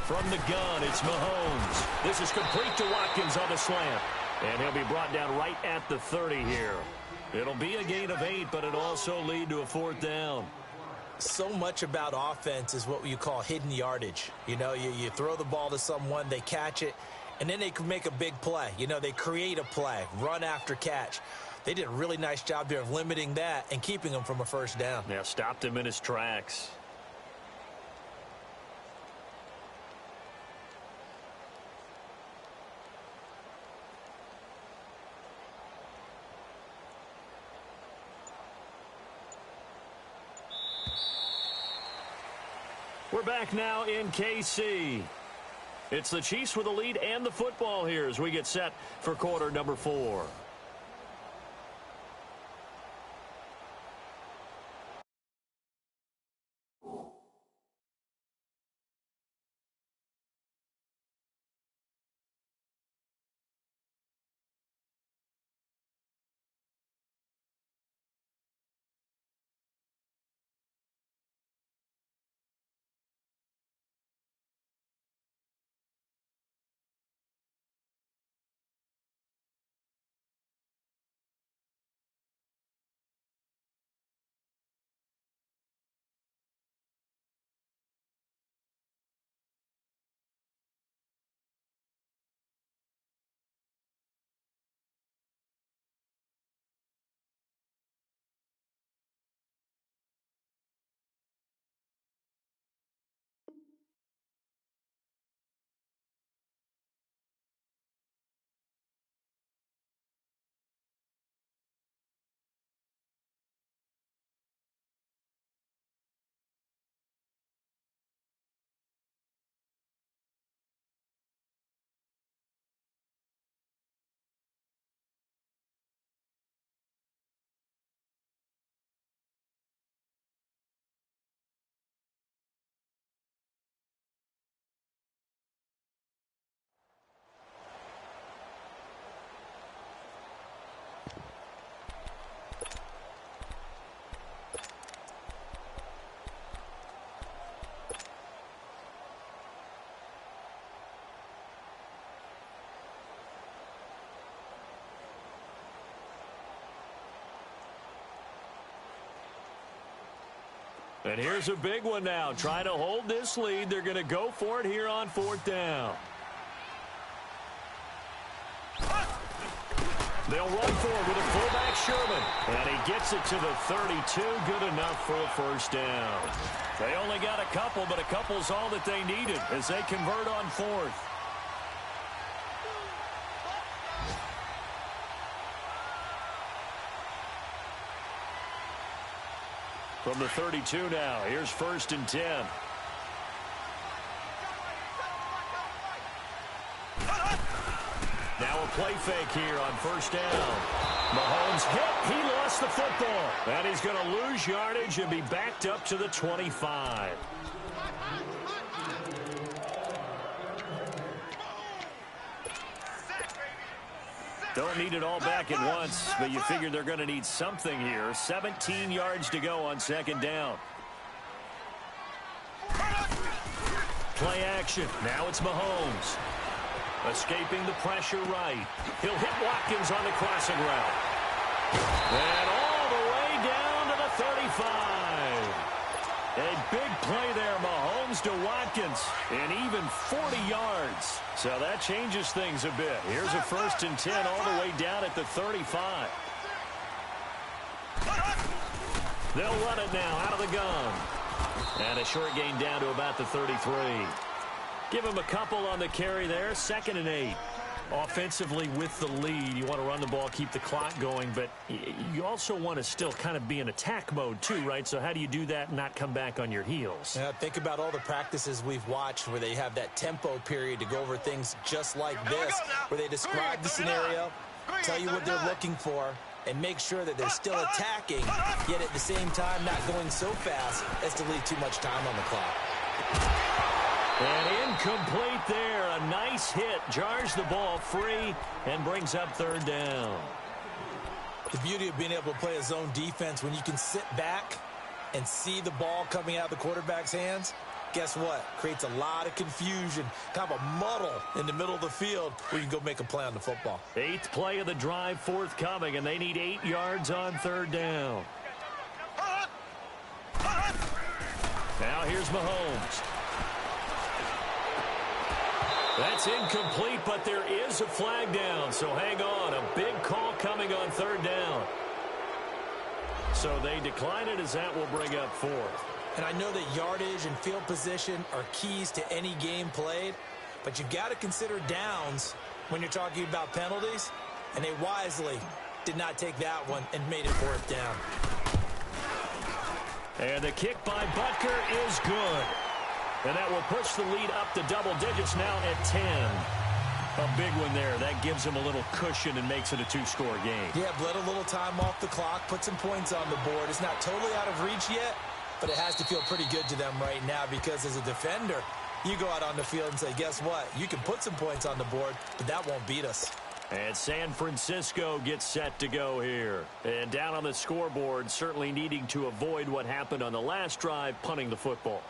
From the gun, it's Mahomes. This is complete to Watkins on the slant. And he'll be brought down right at the 30 here. It'll be a gain of 8, but it'll also lead to a 4th down. So much about offense is what you call hidden yardage. You know, you throw the ball to someone, they catch it, and then they can make a big play. You know, they create a play, run after catch. They did a really nice job there of limiting that and keeping him from a first down. Yeah, stopped him in his tracks. We're back now in KC. It's the Chiefs with the lead and the football here as we get set for quarter number 4. And here's a big one now. Trying to hold this lead. They're going to go for it here on 4th down. They'll run forward with a fullback, Sherman. And he gets it to the 32. Good enough for a first down. They only got a couple, but a couple's all that they needed as they convert on 4th. From the 32 now, here's 1st and 10. Now a play fake here on 1st down. Mahomes hit. He lost the football. And he's going to lose yardage and be backed up to the 25. Don't need it all back at once, but you figure they're going to need something here. 17 yards to go on 2nd down. Play action. Now it's Mahomes. Escaping the pressure right. He'll hit Watkins on the crossing route. And all the way down to the 35. A big play there, Mahomes to Watkins, and even 40 yards. So that changes things a bit. Here's a 1st and 10 all the way down at the 35. They'll run it now out of the gun. And a short gain down to about the 33. Give him a couple on the carry there. 2nd and 8. Offensively with the lead, you want to run the ball, keep the clock going, but you also want to still kind of be in attack mode too, right? So how do you do that and not come back on your heels? Yeah, think about all the practices we've watched where they have that tempo period to go over things just like this, where they describe the scenario, tell you what they're looking for, and make sure that they're still attacking, yet at the same time not going so fast as to leave too much time on the clock. And incomplete there. A nice hit. Jars the ball free and brings up 3rd down. The beauty of being able to play a zone defense when you can sit back and see the ball coming out of the quarterback's hands, guess what? Creates a lot of confusion, kind of a muddle in the middle of the field where you can go make a play on the football. 8th play of the drive forthcoming, and they need 8 yards on 3rd down. Now here's Mahomes. That's incomplete, but there is a flag down, so hang on. A big call coming on 3rd down. So they decline it as that will bring up 4th. And I know that yardage and field position are keys to any game played, but you've got to consider downs when you're talking about penalties, and they wisely did not take that one and made it 4th down. And the kick by Butker is good. And that will push the lead up to double digits now at 10. A big one there. That gives them a little cushion and makes it a 2-score game. Yeah, bled a little time off the clock, put some points on the board. It's not totally out of reach yet, but it has to feel pretty good to them right now because as a defender, you go out on the field and say, guess what? You can put some points on the board, but that won't beat us. And San Francisco gets set to go here. And down on the scoreboard, certainly needing to avoid what happened on the last drive, punting the football.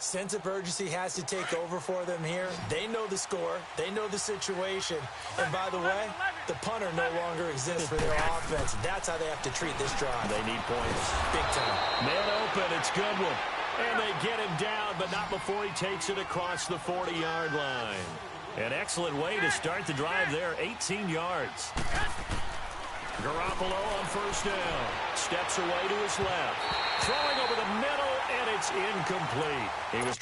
Sense of urgency has to take over for them here. They know the score. They know the situation. And by the way, the punter no longer exists for their offense. That's how they have to treat this drive. They need points. Big time. Man open. It's Goodwin. And they get him down, but not before he takes it across the 40-yard line. An excellent way to start the drive there. 18 yards. Garoppolo on 1st down. Steps away to his left. Throwing over the middle, and it's incomplete. He was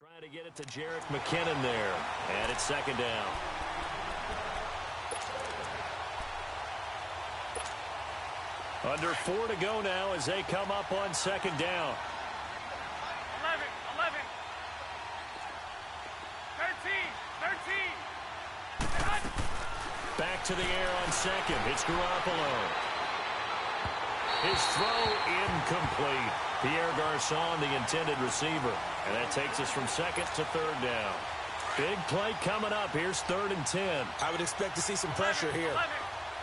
trying to get it to Jerick McKinnon there. And it's 2nd down. Under 4 to go now as they come up on 2nd down. 11. to the air on second. It's Garoppolo. His throw incomplete. Pierre Garçon, the intended receiver. And that takes us from second to third down. Big play coming up. Here's 3rd and 10. I would expect to see some pressure here.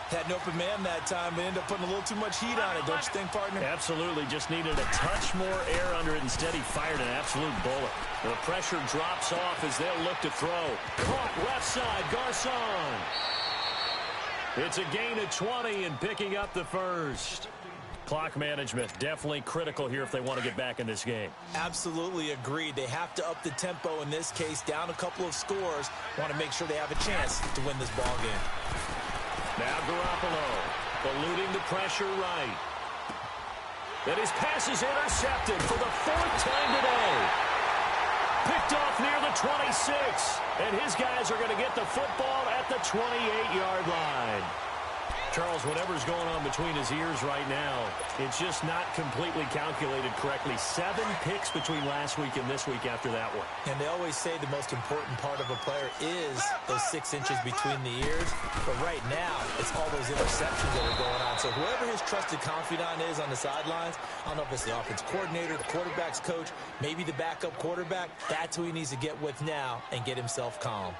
Had an open man that time, but ended up putting a little too much heat on it, don't you think, partner? Absolutely. Just needed a touch more air under it. Instead, he fired an absolute bullet. The pressure drops off as they'll look to throw. Caught left side, Garçon. It's a gain of 20 and picking up the first. Clock management, definitely critical here if they want to get back in this game. Absolutely agreed. They have to up the tempo in this case, down a couple of scores. Want to make sure they have a chance to win this ball game. Now Garoppolo, eluding the pressure right. Then his pass is intercepted for the 4th time today. Picked off near the 26. And his guys are going to get the football at the 28-yard line. Charles, whatever's going on between his ears right now, it's just not completely calculated correctly. 7 picks between last week and this week after that one. And they always say the most important part of a player is those 6 inches between the ears. But right now, it's all those interceptions that are going on. So whoever his trusted confidant is on the sidelines, I don't know if it's the offense coordinator, the quarterback's coach, maybe the backup quarterback, that's who he needs to get with now and get himself calm.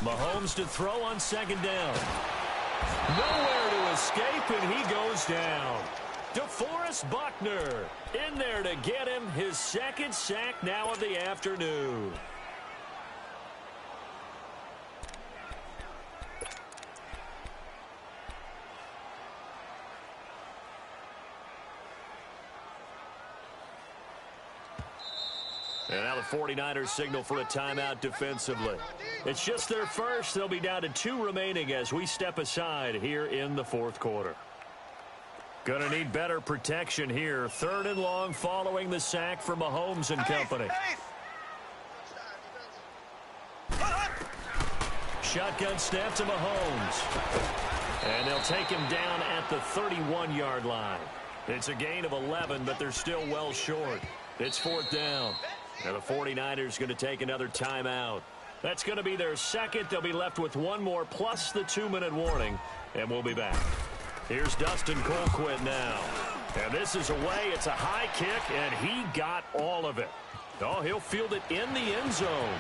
Mahomes to throw on 2nd down. Nowhere to escape, and he goes down. DeForest Buckner in there to get him his 2nd sack now of the afternoon. And now the 49ers signal for a timeout defensively. It's just their first. They'll be down to 2 remaining as we step aside here in the 4th quarter. Gonna need better protection here. 3rd and long following the sack from Mahomes and company. Shotgun snap to Mahomes. And they'll take him down at the 31-yard line. It's a gain of 11, but they're still well short. It's 4th down. And the 49ers going to take another timeout. That's going to be their second. They'll be left with 1 more plus the 2-minute warning, and we'll be back. Here's Dustin Colquitt now. And this is away. It's a high kick, and he got all of it. Oh, he'll field it in the end zone.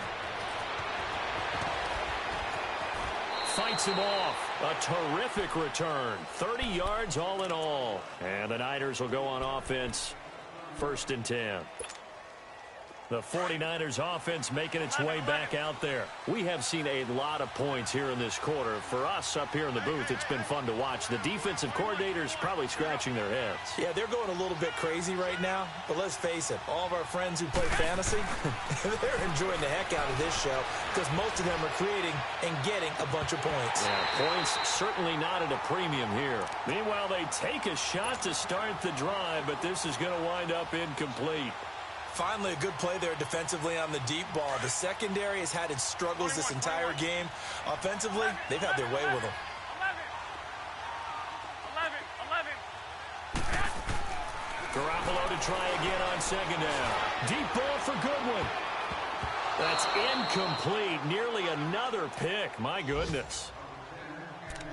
Fights him off. A terrific return. 30 yards all in all. And the Niners will go on offense. 1st and 10. The 49ers offense making its way back out there. We have seen a lot of points here in this quarter. For us up here in the booth, it's been fun to watch. The defensive coordinators probably scratching their heads. Yeah, they're going a little bit crazy right now. But let's face it, all of our friends who play fantasy, they're enjoying the heck out of this show because most of them are creating and getting a bunch of points. Yeah, points certainly not at a premium here. Meanwhile, they take a shot to start the drive, but this is going to wind up incomplete. Finally, a good play there defensively on the deep ball. The secondary has had its struggles this entire game. Offensively, they've had their way with them. 11. Garoppolo to try again on 2nd down. Deep ball for Goodwin. That's incomplete. Nearly another pick. My goodness.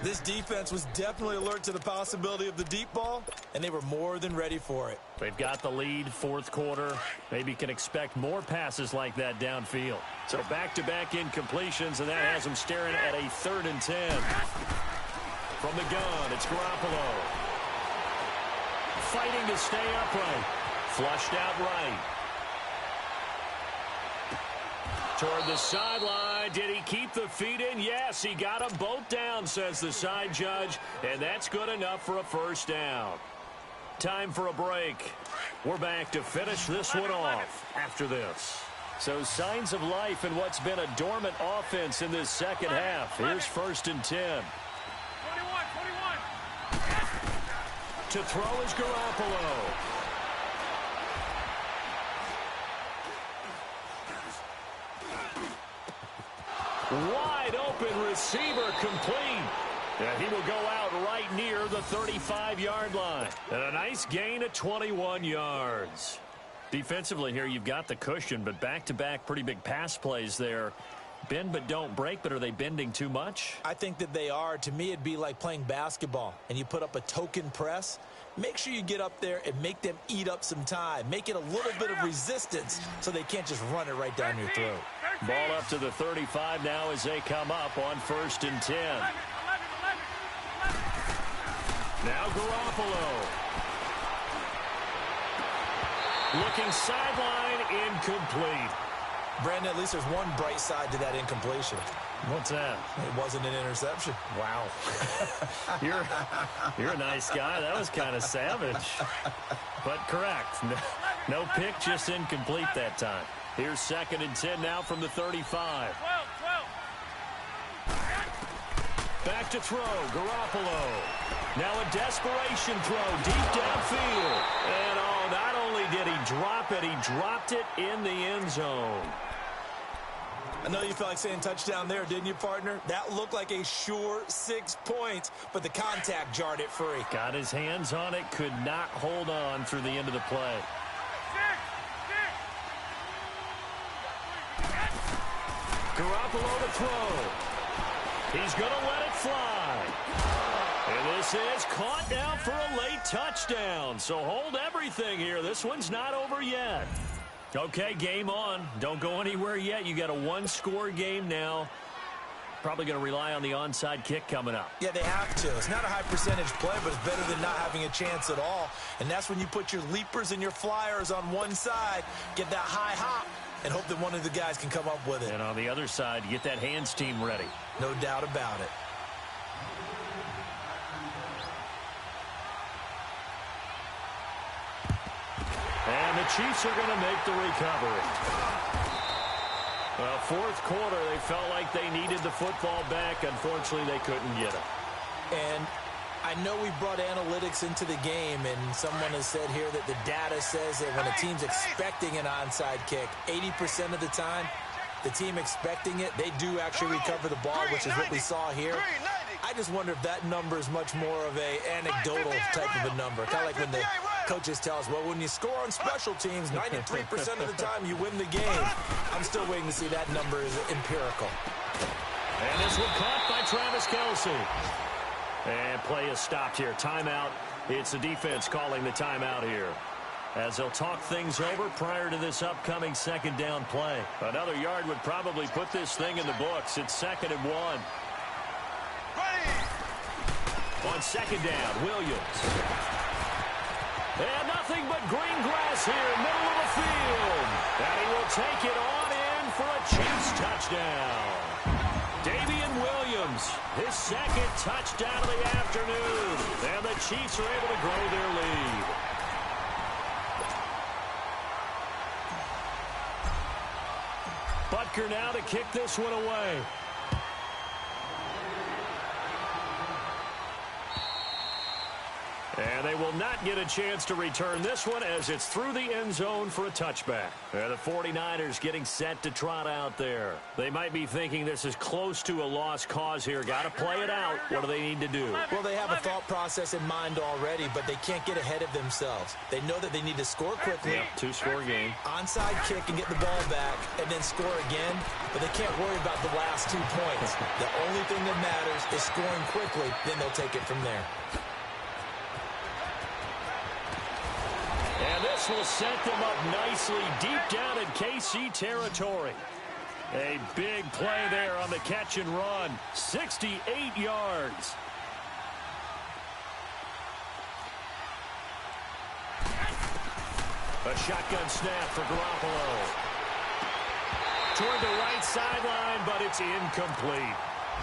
This defense was definitely alert to the possibility of the deep ball, and they were more than ready for it. They've got the lead, 4th quarter. Maybe can expect more passes like that downfield. So back-to-back incompletions, and that has them staring at a 3rd and 10. From the gun, it's Garoppolo. Fighting to stay upright. Flushed out right. Toward the sideline. Did he keep the feet in? Yes, he got them both down, says the side judge, and that's good enough for a 1st down. Time for a break. We're back to finish this one off after this. So signs of life in what's been a dormant offense in this second half. Here's 1st and 10. 21. To throw is Garoppolo. Wide open receiver complete. And he will go out right near the 35-yard line. And a nice gain of 21 yards. Defensively here, you've got the cushion, but back-to-back pretty big pass plays there. Bend but don't break, but are they bending too much? I think that they are. To me, it'd be like playing basketball, and you put up a token press. Make sure you get up there and make them eat up some time. Make it a little bit of resistance so they can't just run it right down your throat. Ball up to the 35 now as they come up on 1st and 10. Now Garoppolo. Looking sideline, incomplete. Brandon, at least there's one bright side to that incompletion. What's that? It wasn't an interception. Wow. You're a nice guy. That was kind of savage. But correct. No pick, just incomplete that time. Here's 2nd and 10 now from the 35. Back to throw, Garoppolo. Now a desperation throw deep downfield. And not only did he drop it, he dropped it in the end zone. I know you felt like saying touchdown there, didn't you, partner? That looked like a sure 6 points, but the contact jarred it free. Got his hands on it, could not hold on through the end of the play. Garoppolo to throw. He's going to let it fly. And this is caught down for a late touchdown. So hold everything here. This one's not over yet. Okay, game on. Don't go anywhere yet. You got a one-score game now. Probably going to rely on the onside kick coming up. Yeah, they have to. It's not a high percentage play, but it's better than not having a chance at all. And that's when you put your leapers and your flyers on one side, get that high hop, and hope that one of the guys can come up with it. And on the other side, get that hands team ready. No doubt about it. And the Chiefs are going to make the recovery. Well, 4th quarter, they felt like they needed the football back. Unfortunately, they couldn't get it. And I know we brought analytics into the game, and someone has said here that the data says that when a team's expecting an onside kick, 80% of the time, the team expecting it, they do actually recover the ball, which is what we saw here. I just wonder if that number is much more of a anecdotal type of a number. Kind of like when the coaches tell us, well, when you score on special teams, 93% of the time you win the game. I'm still waiting to see that number is empirical. And this one caught by Travis Kelce. And play is stopped here. Timeout. It's the defense calling the timeout here, as they'll talk things over prior to this upcoming 2nd down play. Another yard would probably put this thing in the books. It's 2nd and 1. On 2nd down, Williams. And nothing but green grass here, middle of the field. And he will take it on in for a Chiefs touchdown. Davian Williams, his 2nd touchdown of the afternoon. And the Chiefs are able to grow their lead. Butker now to kick this one away. And they will not get a chance to return this one as it's through the end zone for a touchback. The 49ers getting set to trot out there. They might be thinking this is close to a lost cause here. Got to play it out. What do they need to do? Well, they have a thought process in mind already, but they can't get ahead of themselves. They know that they need to score quickly. Yep, 2-score game. Onside kick and get the ball back and then score again, but they can't worry about the last 2 points. The only thing that matters is scoring quickly, then they'll take it from there. And this will set them up nicely deep down in KC territory. A big play there on the catch and run. 68 yards. A shotgun snap for Garoppolo. Toward the right sideline, but it's incomplete.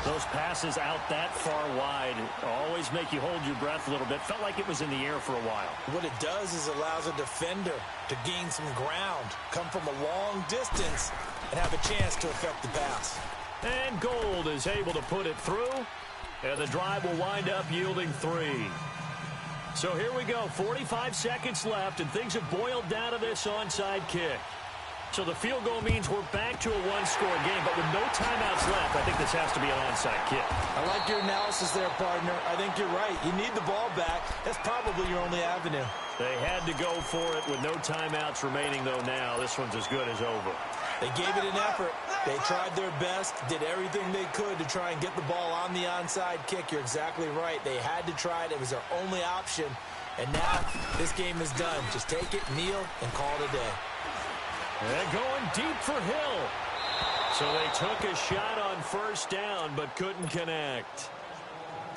Those passes out that far wide always make you hold your breath a little bit. Felt like it was in the air for a while. What it does is allows a defender to gain some ground, come from a long distance, and have a chance to affect the pass. And Gold is able to put it through, and the drive will wind up yielding 3. So here we go, 45 seconds left, and things have boiled down to this onside kick. So the field goal means we're back to a one-score game, but with no timeouts left, I think this has to be an onside kick. I like your analysis there, partner. I think you're right. You need the ball back. That's probably your only avenue. They had to go for it with no timeouts remaining, though, now. This one's as good as over. They gave it an effort. They tried their best, did everything they could to try and get the ball on the onside kick. You're exactly right. They had to try it. It was their only option. And now this game is done. Just take it, kneel, and call it a day. They're going deep for Hill. So they took a shot on first down, but couldn't connect.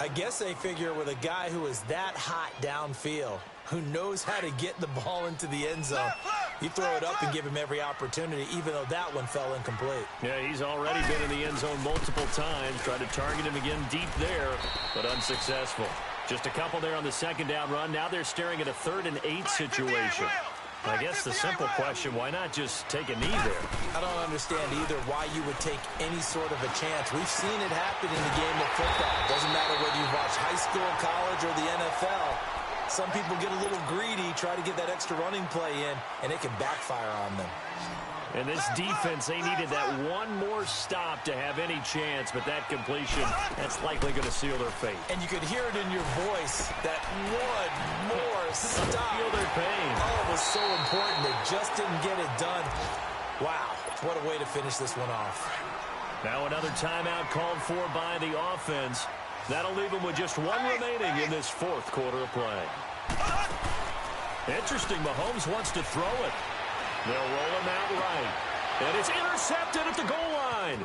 I guess they figure with a guy who is that hot downfield, who knows how to get the ball into the end zone, you throw it up and give him every opportunity, even though that one fell incomplete. Yeah, he's already been in the end zone multiple times. Tried to target him again deep there, but unsuccessful. Just a couple there on the second down run. Now they're staring at a 3rd and 8 situation. I guess the simple question, why not just take a knee there? I don't understand either why you would take any sort of a chance. We've seen it happen in the game of football. Doesn't matter whether you watch high school, college, or the NFL. Some people get a little greedy, try to get that extra running play in, and it can backfire on them. And this defense, they needed that one more stop to have any chance, but that completion, that's likely going to seal their fate. And you could hear it in your voice, that one more stop. Feel their pain. Oh, it was so important. They just didn't get it done. Wow, what a way to finish this one off. Now another timeout called for by the offense. That'll leave them with just one remaining in this 4th quarter of play. Interesting, Mahomes wants to throw it. They'll roll him out right. And it's intercepted at the goal line.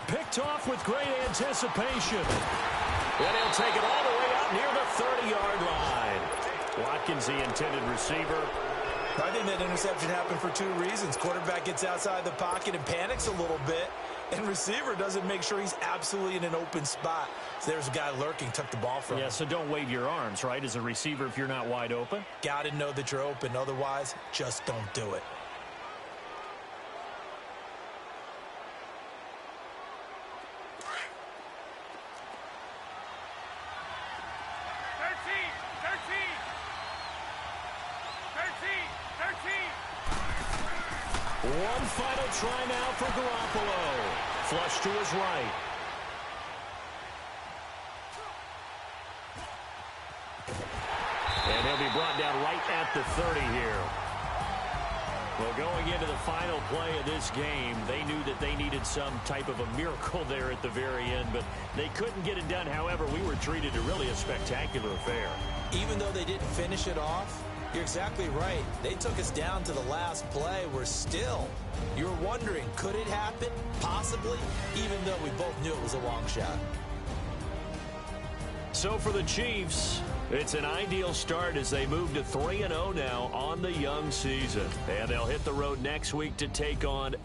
Picked off with great anticipation. And he'll take it all the way out near the 30-yard line. Watkins, the intended receiver. I think that interception happened for 2 reasons. Quarterback gets outside the pocket and panics a little bit. And receiver doesn't make sure he's absolutely in an open spot. So there's a guy lurking, took the ball from him. Yeah, so don't wave your arms, right, as a receiver if you're not wide open. Got to know that you're open. Otherwise, just don't do it. One final try now for Garoppolo. Flush to his right. And he'll be brought down right at the 30 here. Well, going into the final play of this game, they knew that they needed some type of a miracle there at the very end, but they couldn't get it done. However, we were treated to really a spectacular affair. Even though they didn't finish it off, you're exactly right. They took us down to the last play. We're still, you're wondering, could it happen? Possibly, even though we both knew it was a long shot. So for the Chiefs, it's an ideal start as they move to 3-0 now on the young season. And they'll hit the road next week to take on